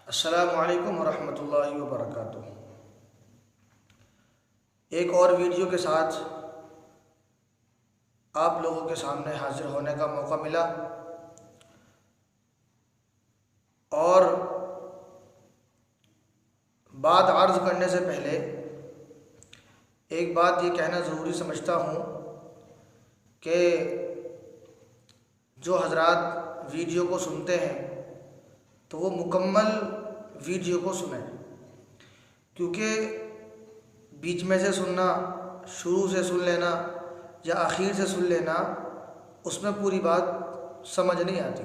अस्सलामु अलैकुम वरहमतुल्लाहि वबरकातुह। एक और वीडियो के साथ आप लोगों के सामने हाजिर होने का मौका मिला और बात अर्ज़ करने से पहले एक बात ये कहना ज़रूरी समझता हूँ कि जो हजरात वीडियो को सुनते हैं तो वो मुकम्मल वीडियो को सुनें, क्योंकि बीच में से सुनना, शुरू से सुन लेना या आखिर से सुन लेना, उसमें पूरी बात समझ नहीं आती।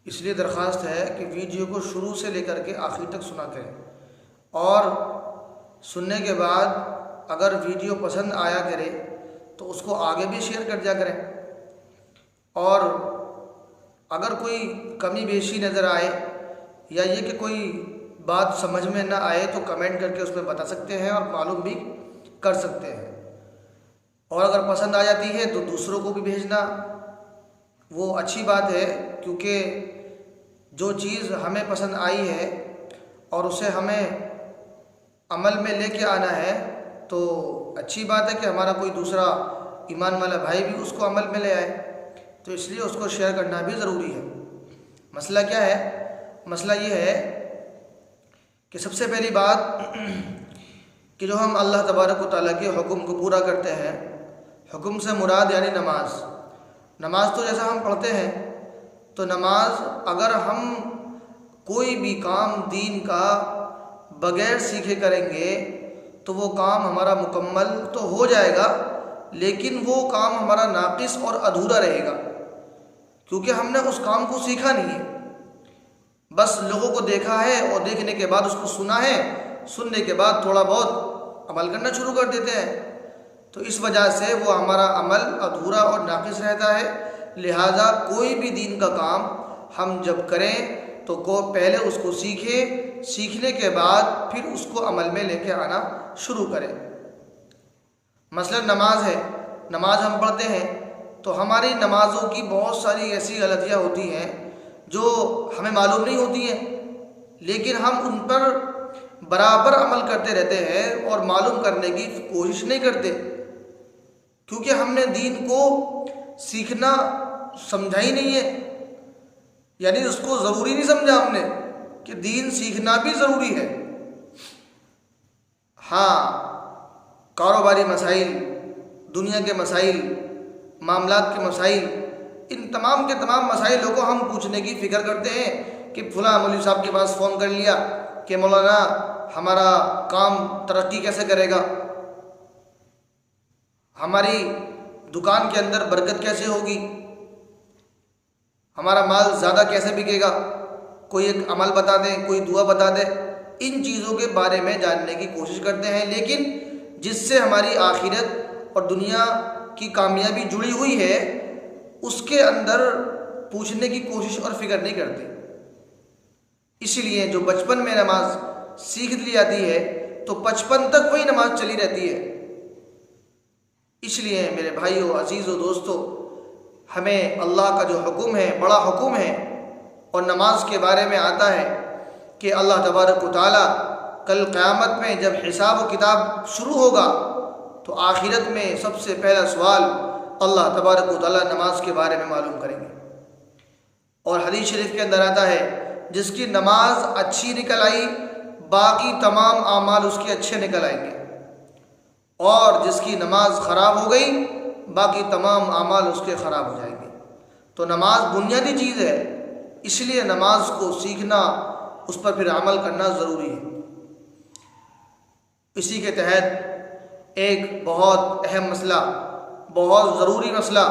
इसलिए दरख्वास्त है कि वीडियो को शुरू से लेकर के आखिर तक सुना करें और सुनने के बाद अगर वीडियो पसंद आया करे तो उसको आगे भी शेयर कर दिया करें, और अगर कोई कमी बेशी नज़र आए या ये कि कोई बात समझ में ना आए तो कमेंट करके उसमें बता सकते हैं और मालूम भी कर सकते हैं। और अगर पसंद आ जाती है तो दूसरों को भी भेजना, वो अच्छी बात है, क्योंकि जो चीज़ हमें पसंद आई है और उसे हमें अमल में लेके आना है तो अच्छी बात है कि हमारा कोई दूसरा ईमान वाला भाई भी उसको अमल में ले आए, तो इसलिए उसको शेयर करना भी ज़रूरी है। मसला क्या है? मसला ये है कि सबसे पहली बात कि जो हम अल्लाह तबारक व तआला के हुक्म को पूरा करते हैं, हुक्म से मुराद यानी नमाज। नमाज तो जैसा हम पढ़ते हैं तो नमाज अगर हम कोई भी काम दीन का बग़ैर सीखे करेंगे तो वो काम हमारा मुकम्मल तो हो जाएगा, लेकिन वो काम हमारा नाक़िस और अधूरा रहेगा, क्योंकि हमने उस काम को सीखा नहीं है। बस लोगों को देखा है और देखने के बाद उसको सुना है, सुनने के बाद थोड़ा बहुत अमल करना शुरू कर देते हैं, तो इस वजह से वो हमारा अमल अधूरा और नाक़िस रहता है। लिहाजा कोई भी दीन का काम हम जब करें तो पहले उसको सीखें, सीखने के बाद फिर उसको अमल में लेके आना शुरू करें। मसलन नमाज है, नमाज हम पढ़ते हैं तो हमारी नमाज़ों की बहुत सारी ऐसी गलतियाँ होती हैं जो हमें मालूम नहीं होती हैं, लेकिन हम उन पर बराबर अमल करते रहते हैं और मालूम करने की कोशिश नहीं करते, क्योंकि हमने दीन को सीखना समझा ही नहीं है, यानी उसको ज़रूरी नहीं समझा हमने कि दीन सीखना भी ज़रूरी है। हाँ, कारोबारी मसाइल, दुनिया के मसाइल, मामलात के मसाइल, इन तमाम के तमाम मसाइलों को हम पूछने की फ़िक्र करते हैं कि फलां मौलवी साहब के पास फ़ोन कर लिया कि मौलाना हमारा काम तरक्की कैसे करेगा, हमारी दुकान के अंदर बरकत कैसे होगी, हमारा माल ज़्यादा कैसे बिकेगा, कोई एक अमल बता दें, कोई दुआ बता दें। इन चीज़ों के बारे में जानने की कोशिश करते हैं, लेकिन जिससे हमारी आखिरत और दुनिया की कामयाबी जुड़ी हुई है उसके अंदर पूछने की कोशिश और फिक्र नहीं करते। इसलिए जो बचपन में नमाज सीख ली जाती है तो बचपन तक वही नमाज चली रहती है। इसलिए मेरे भाइयों, अजीज़ों, दोस्तों, हमें अल्लाह का जो हुक्म है, बड़ा हुक्म है, और नमाज के बारे में आता है कि अल्लाह तबारक व तआला कल क़यामत में जब हिसाब व किताब शुरू होगा तो आखिरत में सबसे पहला सवाल अल्लाह तबारक व तआला नमाज के बारे में मालूम करेंगे। और हदीस शरीफ के अंदर आता है, जिसकी नमाज अच्छी निकल आई बाकी तमाम आमाल उसके अच्छे निकल आएंगे, और जिसकी नमाज ख़राब हो गई बाकी तमाम आमाल उसके ख़राब हो जाएंगे। तो नमाज बुनियादी चीज़ है, इसलिए नमाज को सीखना, उस पर फिर अमल करना ज़रूरी है। इसी के तहत एक बहुत अहम मसला, बहुत ज़रूरी मसला,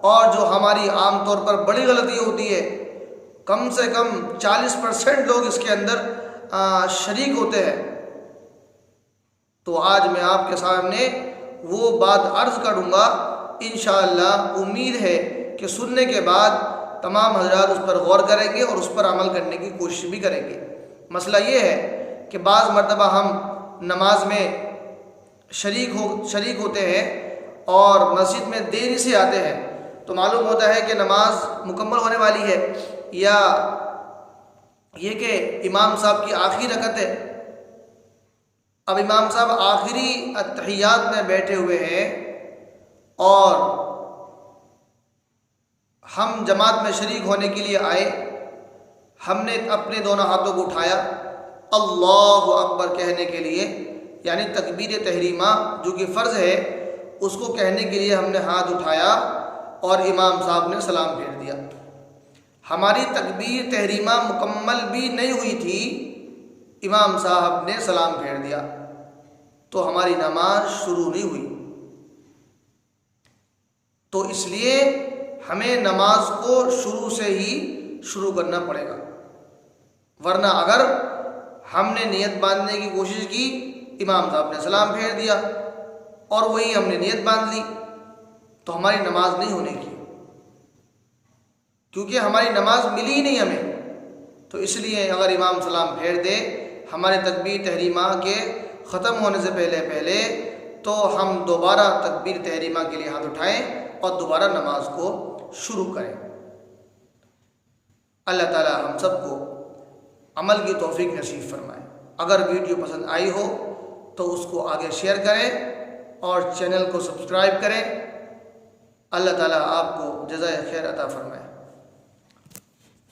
और जो हमारी आम तौर पर बड़ी गलती होती है, कम से कम 40% लोग इसके अंदर शरीक होते हैं, तो आज मैं आपके सामने वो बात अर्ज़ करूँगा। इंशाअल्लाह उम्मीद है कि सुनने के बाद तमाम हज़रात उस पर गौर करेंगे और उस पर अमल करने की कोशिश भी करेंगे। मसला ये है कि बाज़ मरतबा हम नमाज में शरीक होते हैं और मस्जिद में देरी से आते हैं, तो मालूम होता है कि नमाज मुकम्मल होने वाली है या ये कि इमाम साहब की आखिरी रकत है। अब इमाम साहब आखिरी अत्तहियात में बैठे हुए हैं और हम जमात में शरीक होने के लिए आए। हमने अपने दोनों हाथों को उठाया अल्लाहु अकबर कहने के लिए, यानी तकबीर तहरीमा जो कि फ़र्ज़ है उसको कहने के लिए हमने हाथ उठाया और इमाम साहब ने सलाम फेर दिया। हमारी तकबीर तहरीमा मुकम्मल भी नहीं हुई थी, इमाम साहब ने सलाम फेर दिया, तो हमारी नमाज शुरू नहीं हुई। तो इसलिए हमें नमाज को शुरू से ही शुरू करना पड़ेगा, वरना अगर हमने नियत बांधने की कोशिश की, इमाम साहब ने सलाम फेर दिया और वही हमने नियत बांध ली, तो हमारी नमाज नहीं होने की, क्योंकि हमारी नमाज मिली ही नहीं हमें। तो इसलिए अगर इमाम सलाम फेर दे हमारे तकबीर तहरीमा के ख़त्म होने से पहले पहले, तो हम दोबारा तकबीर तहरीमा के लिए हाथ उठाएं और दोबारा नमाज को शुरू करें। अल्लाह ताला हम सबको अमल की तौफीक नसीब फरमाए। अगर वीडियो पसंद आई हो तो उसको आगे शेयर करें और चैनल को सब्सक्राइब करें। अल्लाह ताला आपको जज़ाए खैर अता फरमाए।